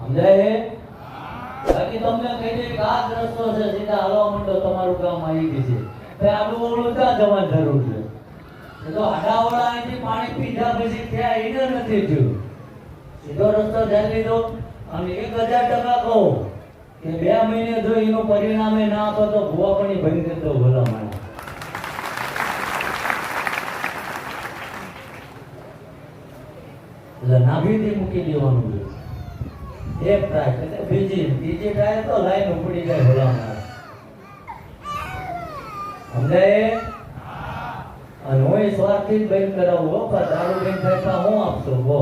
સમજાય? બાકી તમને કહી દે કે આ જ રસ્તો છે, સીધા હાલવા માંડો, તમારું કામ આવી ગયું છે. તો આપણું ઓળું ક્યાં જવાની જરૂર છે? એ તો આડાવડા અહીંથી પાણી પીધા પછી ક્યાં એને નથી થયું. સીધો રસ્તો જઈ લીધો. અને 1000% કહો કે 2 મહિને જો એનું પરિણામે ના આપો તો ભુવાપણી બંધ કરી દો. ભલા માણસ એટલે નાભીથી મૂકી દેવાનું છે. એક ટ્રાય એટલે બીજી ટ્રાય તો લાઈન ઉપડી જાય. ભલા માણસ સમજાય? અને હું સ્વાર્થથી જ બંધ કરાવું હો, પણ દારૂ બંધ થાય હું આપશો હો.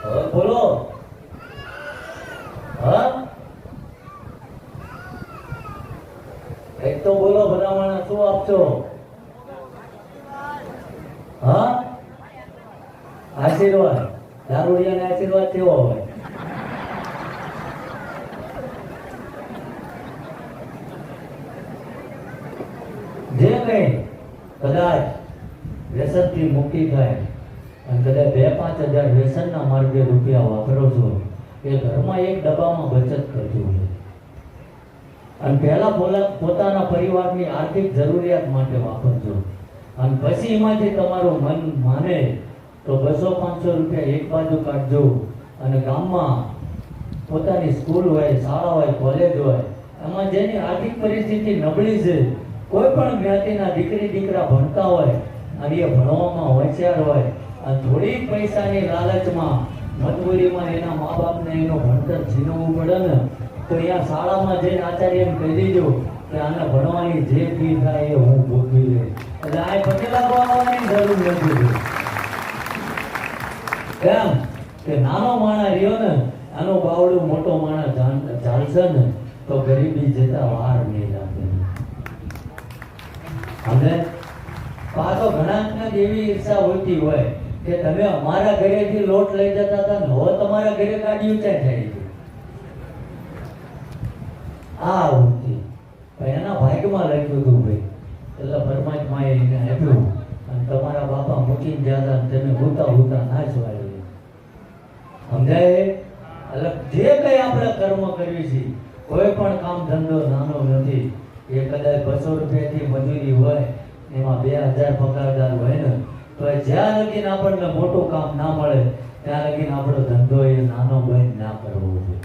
હવે બોલો. હા એક તો બોલો ભલામણ, શું આપશો? હા આશીર્વાદ. દારૂડિયાને આશીર્વાદ કેવો હોય? જે કઈ કદાચ વ્યસનથી મુક્તિ થાય અને કદાચ 2-5 હજાર વ્યસનના માર્ગે રૂપિયા વાપરો છો, એ ઘરમાં એક ડબ્બામાં બચત કરજો. અને પહેલા પોતાના પરિવારની આર્થિક જરૂરિયાત માટે વાપરજો. અને પછી એમાંથી તમારું મન માને તો 200-500 રૂપિયા એક બાજુ કાઢજો. અને ગામમાં પોતાની સ્કૂલ હોય, શાળા હોય, કોલેજ હોય, એમાં જેની આર્થિક પરિસ્થિતિ નબળી છે, કોઈ પણ જ્ઞાતિના દીકરા ભણતા હોય અને એ ભણવામાં હોશિયાર હોય અને થોડીક પૈસાની લાલચમાં મજબૂરીમાં એના મા બાપને એનું ભણતર છીનવવું પડે ને, તો અહીંયા શાળામાં જઈને આચાર્ય એમ કહી દેજો કે આને ભણવાની જે ફી થાય એ હું ભોગવી લઈશ. એટલે આ પટેલા બોલવાની જરૂર નથી. કેમ કે નાનો માણસ રહ્યો ને, આનો બાવડું મોટો માણસ ચાલશે ને તો ગરીબી જતા વાર નહીં લાગે. અને પાછો ઘણા એવી ઈચ્છા હોતી હોય કે તમે અમારા ઘરેથી લોટ લઈ જતા હતા ને હવે તમારા ઘરે ગાડી ઊંચાઈ થઈ ગઈ. આ હોતી એના ભાગ્યમાં લખ્યું હતું ભાઈ, એટલે પરમાત્માએ એને આપ્યું. અને તમારા બાપા મૂકીને જતા તમે હોતા નાચવાય. સમજાય? એટલે જે કઈ આપણે કર્મ કરવી છે, કોઈ પણ કામ ધંધો નાનો નથી. એ કદાચ 200 રૂપિયાથી મજૂરી હોય, એમાં 2000 પગારદાર હોય ને, તો જ્યાં લગીને આપણને મોટું કામ ના મળે ત્યાં લગીને આપણો ધંધો એ નાનો બંધ ના કરવો જોઈએ.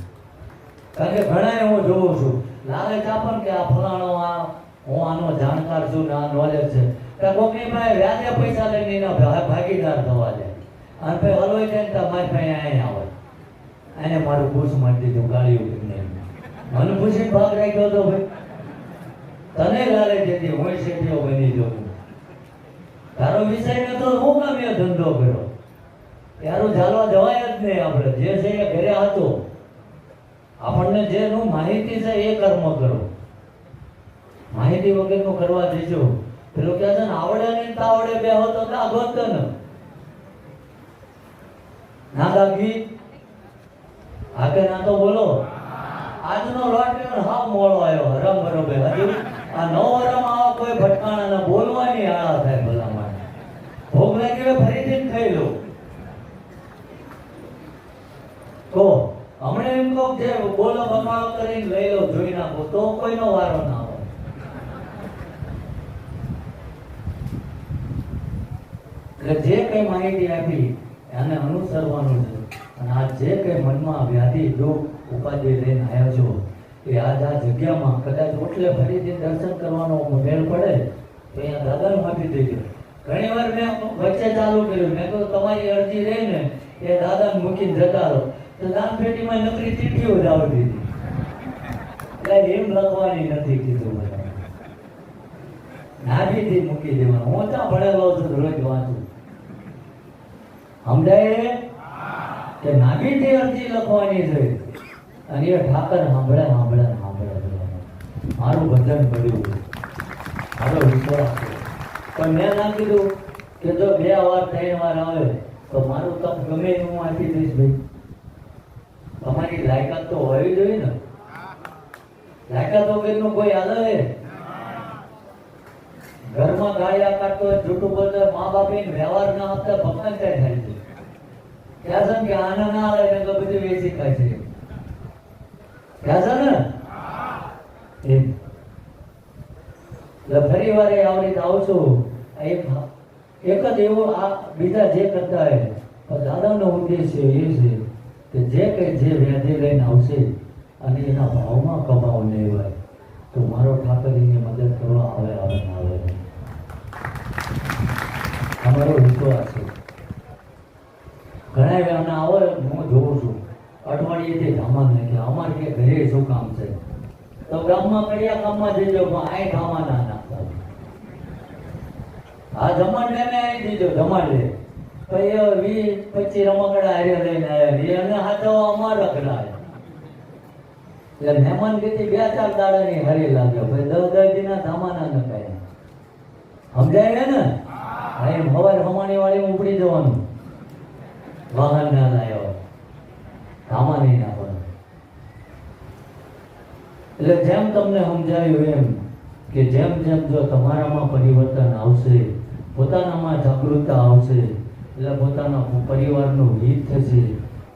કારણ કે ઘણા હું જોઉં છું લાલચ આપણ કે આ ફલાણો, આ હું આનો જાણકાર છું ને આ નોલેજ છે, કે કોકની પાસે વ્યાજે પૈસા લઈને એના ભાગીદાર થવા જાય. અને ભાઈ હલવાઈ જાય ને મારી પાસે અહીંયા આવે, એને મારું પૂછ મારી દીધું ગાળ્યું મને પૂછીને ભાગ રાખ્યો હતો. ભાઈ તને લાલચ હતી, હું શેઠિયો બની જવું. તારો વિષય નતો, હું કામ એ ધંધો કર્યો? યારું ચાલવા જવાય જ નહીં. આપણે જે છે એ ઘરે હતો. આપણને જેનું માહિતી છે એ કર્મ કરો. માહિતી વગરનું કરવા દેજો. પેલું કહે છે ને આવડે નહીં તાવડે બે હતો દાગોત ને ના દાગી આકે ના તો બોલો. આજનો લોટ હાવ મોળો આવ્યો. હરમ બરોબર હજુ આ 9 વરમ આવા કોઈ ભટકાણા બોલવાની આળા થાય. ભલા માટે ભોગ લાગી ફરીથી ખાઈ લો. તો હમણાં એમ કહું જે બોલો બમાળો કરીને લઈ લો, જોઈ નાખો તો કોઈનો વારો ના આવે. એટલે જે કઈ માહિતી આપી એને અનુસરવાનું છે. અને આ જે કઈ મનમાં વ્યાધિ દુઃખ ઉપાધિ લઈને આવ્યા છો, એ આજ આ જગ્યામાં કદાચ ઓટલે ફરીથી દર્શન કરવાનો મેળ પડે તો અહીંયા દાદાને આપી દેજો. ઘણી વાર મેં વચ્ચે ચાલુ કર્યું, મેં કહ્યું તમારી અરજી રહી ને એ દાદાને મૂકીને જતા રહો, તો દાન પેટીમાં નકરી ચીઠીઓ જ આવતી હતી. એટલે એમ લખવાની નથી કીધું. બધા નાભીથી મૂકી દેવાનું. હું ત્યાં ભણેલો છું, રોજ વાંચું. સમજાય કે નાભીથી અરજી લખવાની છે. અને એ ઠાકર સાંભળે. મારું ભજન પડ્યું, મારો વિશ્વાસ છે. પણ મેં ના કીધું કે જો 2 વાર 3 વાર આવે તો મારું તપ ગમે હું આપી દઈશ. ભાઈ તમારી લાયકાત તો હોવી જોઈએ ને. લાયકાત વગરનું કોઈ હાલે? ઘરમાં ગાળિયા કાઢતો હોય, જૂઠું બોલતો હોય, મા બાપ વ્યવહાર ના આપતા ભગવાન થાય છે. ક્યાં છે કે આના ના આવે ને તો બધું વેચી ખાય છે. ક્યાં છે ને એટલે ફરી વાર આવી રીતે આવશો. એક જ એવું આ બીજા જે કરતા હોય પણ દાદાનો ઉદ્દેશ્ય એ છે કે જે કઈ જે વ્યાધિ લઈને આવશે અને એના ભાવમાં કમાવ નહીં હોય તો મારો ઠાકરીને મદદ કરવા આવે આવે ને આવે. અમારો વિશ્વાસ છે. ઘણા એના આવે હું જોઉં છું અઠવાડિયેથી ધામા નાખે અમારે કે ઘરે શું કામ છે તો ગામમાં કડિયા કામમાં જઈજો પણ આ ધામા ના નાખતા. આ જમાડ ને આવી દીજો જમાડ લે પછી 20-25 રમકડા હારે લઈને આવ્યા એને હાથવા અમારા કરાય એટલે મહેમાન ગતિ 2-4 દાડાની હારી લાગ્યો ભાઈ 10 દિના ધામા ના નખાય. સમજાય ને હા એમ હવારે હમાણી વાળી ઉપડી જવાનું વાહન ના લાયો ધામા નહીં નાખવાનું. એટલે જેમ તમને સમજાયું એમ કે જેમ જેમ જો તમારામાં પરિવર્તન આવશે પોતાનામાં જાગૃતતા આવશે એટલે પોતાના પરિવારનું હિત થશે.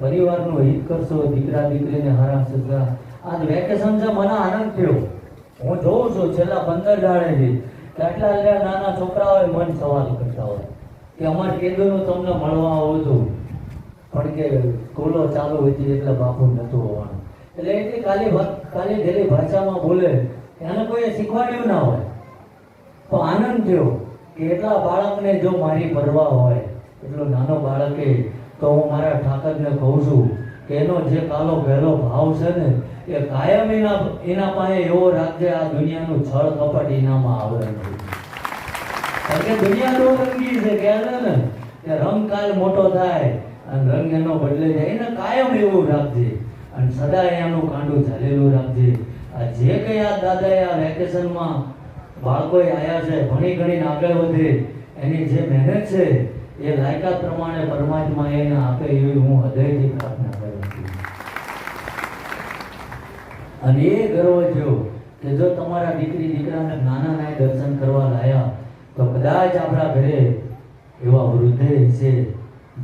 પરિવારનું હિત કરશો દીકરા દીકરીને હારા સગા. આ વેકેશન છે મને આનંદ થયો. હું જોઉં છું છેલ્લા 15 દાડેથી કેટલા નાના છોકરાઓએ મન સવાલ કરતા હોય કે અમારે કેદુનું તમને મળવા આવું છું પણ કે સ્કૂલો ચાલુ હતી એટલે બાપુ નતું હોવાનું. એટલે એટલી કાલી જેલી ભાષામાં બોલે એને કોઈએ શીખવાડ્યું ના હોય તો આનંદ થયો કે એટલા બાળકને જો મારી પરવા હોય એટલો નાનો બાળકે તો હું મારા ઠાકરને કહું છું કે એનો જે કાલો પહેલો ભાવ છે ને એ કાયમ એના પાસે એવો રાખજે આ દુનિયાનું છળ કપટ એનામાં આવે નહીં. કારણ કે દુનિયા તો રંગી છે કહેવાય ને કે રંગ કાલ મોટો થાય અને રંગ એનો બદલે જાય એને કાયમ એવું રાખજે અને સદાય એનું કાંડું ચાલેલું રાખજે. આ જે કઈ આ દાદાએ આ વેકેશનમાં બાળકોએ આવ્યા છે ભણી ગણીને આગળ વધે એની જે મહેનત છે એ લાયકાત પ્રમાણે પરમાત્મા એને આપે એવી હું હૃદયથી પ્રાર્થના કરું છું. અને એ ગર્વ થયો કે જો તમારા દીકરી દીકરાને નાના નાય દર્શન કરવા લાયા તો કદાચ આપણા ઘરે એવા વૃદ્ધે છે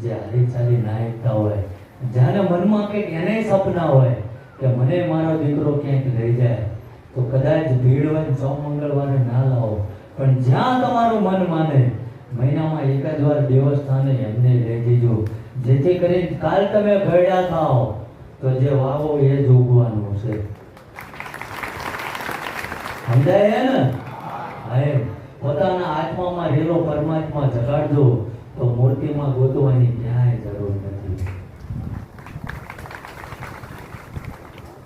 જે હાલી ચાલી નાયકતા હોય જેને મનમાં કંઈક એને સપના હોય કે મને મારો દીકરો ક્યાંક લઈ જાય તો કદાચ ભીડ હોય 100 મંગળવારે ના લાવો પણ જ્યાં તમારું મન માને મહિનામાં 1 જ વાર દેવસ્થાને એમને લઈ જજો જેથી કરીને કાલ તમે ઘરડા થાઓ તો જે વાવો એ જ ઉગવાનું છે. સમજાય ને હા પોતાના આત્મામાં રહેલો પરમાત્મા જગાડજો તો મૂર્તિમાં ગોતવાની ક્યાંય જરૂર નથી.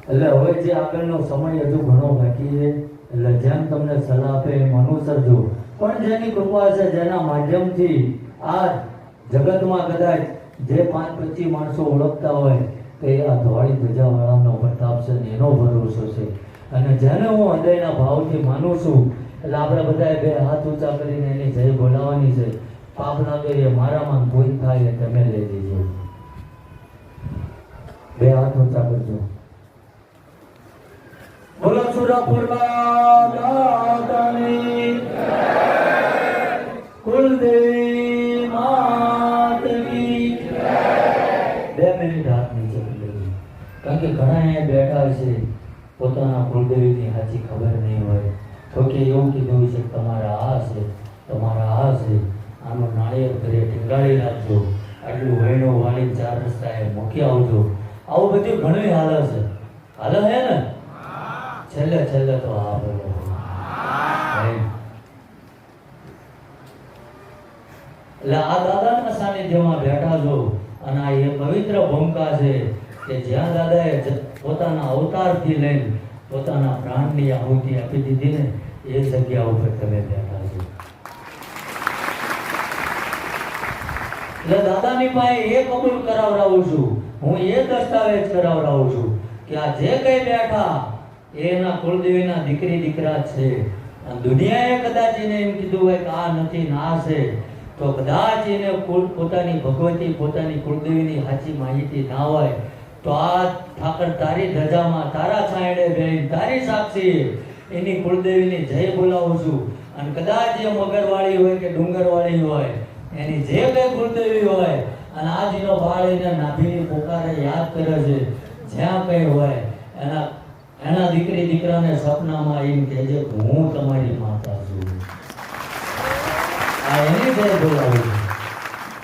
એટલે હવે જે આગળનો સમય હજુ ઘણો બાકી છે એટલે જેમ તમને સલાહ આપે એમ અનુસરજો. પણ જેની કૃપા છે જેના માધ્યમથી આ જગતમાં કદાચ જે 5-25 માણસો ઓળખતા હોય કે આ ધોળી ધજાવાળાનો પ્રતાપ છે એનો ભરોસો છે અને જેને હું હૃદયના ભાવથી માનું છું એટલે આપણે બધાએ 2 હાથ ઊંચા કરીને એની જય બોલાવવાની છે. પાપ લાગે એ મારામાં કોઈ થાય એ તમે લઈ લેજો. 2 હાથ ઊંચા કરજો. બોલો સુરપુરના દાતાની કુલદેવી માતની 2 મિનિટ હાથ નીચે કરી લેજો. કારણ કે ઘણા અહીંયા બેઠા છે પોતાના કુલદેવીની સાચી ખબર નહીં હોય તો કે એવું કીધું છે તમારા આ છે તમારા આ છે આનો નાળિયેર ઘરે ટીંગાળી રાખજો આટલું વહેણો વાળી 4 રસ્તાએ મૂકી આવજો. આવું બધું ઘણું હાલે છે. હાલે હે ને છેલ્લે તો આ બોલો એટલે આ દાદાના સાનિધ્યમાં બેઠા છો અને આ એ પવિત્ર ભૂમિકા છે કે જ્યાં દાદાએ પોતાના અવતારથી લઈને પોતાના પ્રાણની આહુતિ આપી દીધી ને એ જગ્યા ઉપર તમે બેઠા છો. એટલે દાદાની પાસે એ કબૂલ કરાવડાવું છું હું એ દસ્તાવેજ કરાવડાવું છું કે આ જે કઈ બેઠા એના કુળદેવીના દીકરી દીકરા છે. દુનિયાએ કદાચ એને એમ કીધું હોય કે આ નથી ના છે તો કદાચ એને પોતાની ભગવતી પોતાની કુળદેવીની સાચી માહિતી ના હોય તો આ ઠાકર તારી ધજામાં તારા છાંયડે બેહીને તારી સાક્ષી એની કુળદેવીની જય બોલાવું છું. અને કદાચ એ મગરવાળી હોય કે ડુંગરવાળી હોય એની જે કઈ કુળદેવી હોય અને આ જીનો બાળ એને નાભીની પોકારે યાદ કરે છે. જ્યાં કંઈ હોય એના દીકરી દીકરાને સપનામાં એમ કહેજે કે હું તમારી માતા છું. આ એની જય